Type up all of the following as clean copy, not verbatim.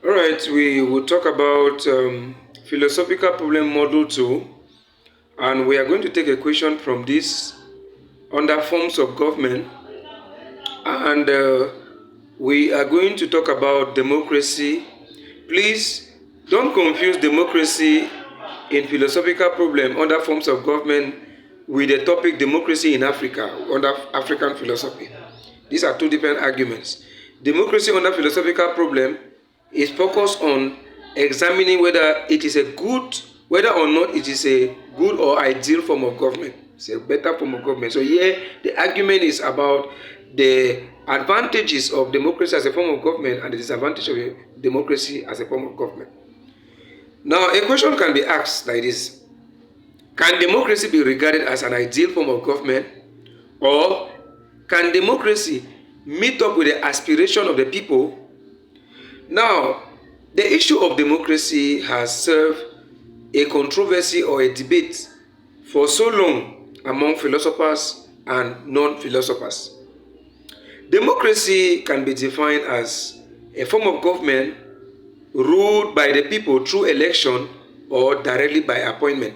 All right, we will talk about philosophical problem model 2, and we are going to take a question from this under forms of government, and we are going to talk about democracy. Please don't confuse democracy in philosophical problem under forms of government with the topic democracy in Africa under African philosophy. These are two different arguments. Democracy under philosophical problem is focused on examining whether or not it is a good or ideal form of government. It's a better form of government. So here the argument is about the advantages of democracy as a form of government and the disadvantage of democracy as a form of government. Now a question can be asked like this: can democracy be regarded as an ideal form of government, or can democracy meet up with the aspiration of the people? Now, the issue of democracy has served a controversy or a debate for so long among philosophers and non-philosophers. Democracy can be defined as a form of government ruled by the people through election or directly by appointment.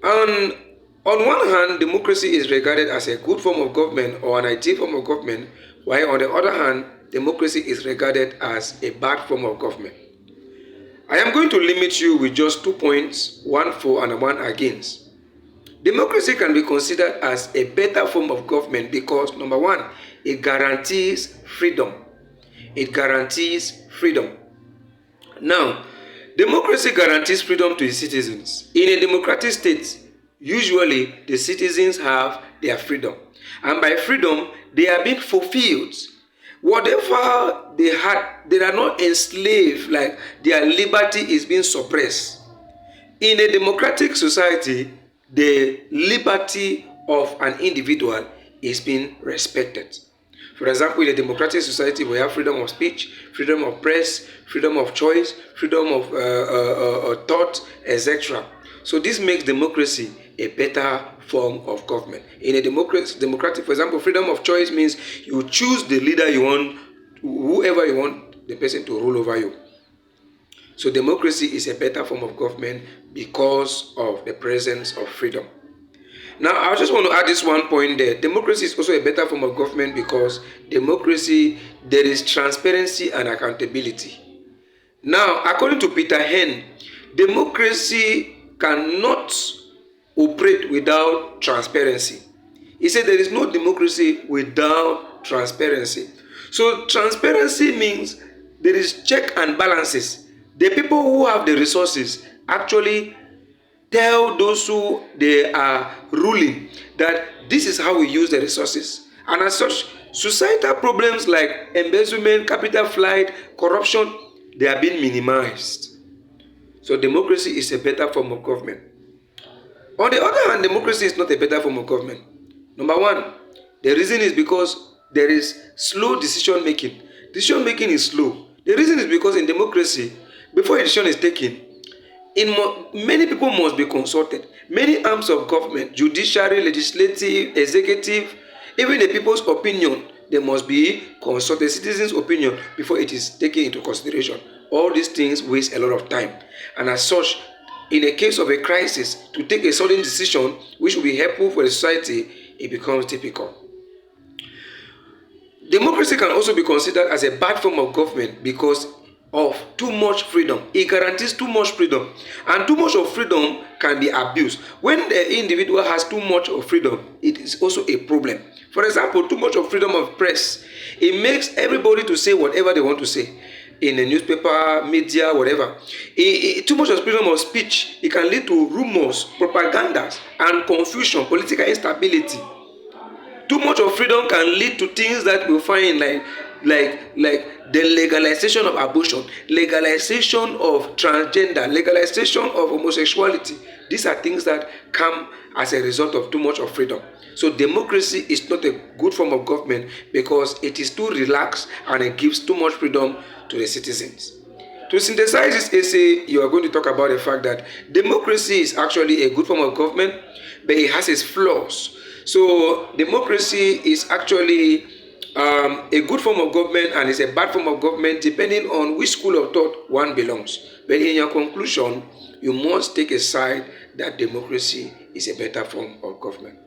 And on one hand, democracy is regarded as a good form of government or an ideal form of government, while on the other hand, democracy is regarded as a bad form of government. I am going to limit you with just 2 points, one for and one against. Democracy can be considered as a better form of government because, number one, it guarantees freedom. It guarantees freedom. Now, democracy guarantees freedom to its citizens. In a democratic state, usually the citizens have their freedom. And by freedom, they are being fulfilled. Whatever they had, they are not enslaved, like their liberty is being suppressed. In a democratic society, the liberty of an individual is being respected. For example, in a democratic society, we have freedom of speech, freedom of press, freedom of choice, freedom of thought, etc. So this makes democracy a better form of government. In a democratic, for example, freedom of choice means you choose the leader you want, whoever you want the person to rule over you. So democracy is a better form of government because of the presence of freedom. Now, I just want to add this one point there. Democracy is also a better form of government because democracy, there is transparency and accountability. Now, according to Peter Henn, democracy cannot operate without transparency. He said there is no democracy without transparency. So transparency means there is check and balances. The people who have the resources actually tell those who they are ruling that this is how we use the resources. And as such, societal problems like embezzlement, capital flight, corruption, they are being minimized. So democracy is a better form of government. On the other hand, democracy is not a better form of government. Number one, the reason is because there is slow decision making. Decision making is slow. The reason is because in democracy, before a decision is taken, many people must be consulted. Many arms of government, judiciary, legislative, executive, even the people's opinion, they must be consulted, citizens' opinion, before it is taken into consideration. All these things waste a lot of time. And as such, in a case of a crisis, to take a sudden decision which will be helpful for the society, it becomes difficult. Democracy can also be considered as a bad form of government because of too much freedom. It guarantees too much freedom, and too much of freedom can be abused. When the individual has too much of freedom, it is also a problem. For example, too much of freedom of press, it makes everybody to say whatever they want to say in the newspaper, media, whatever. Too much of freedom of speech, it can lead to rumors, propaganda, and confusion, political instability. Too much of freedom can lead to things that we find like the legalization of abortion, legalization of transgender, legalization of homosexuality. These are things that come as a result of too much of freedom. So democracy is not a good form of government because it is too relaxed and it gives too much freedom to the citizens. To synthesize this essay, you are going to talk about the fact that democracy is actually a good form of government, but it has its flaws. So democracy is actually a good form of government and it's a bad form of government depending on which school of thought one belongs. But in your conclusion, you must take a side that democracy is a better form of government.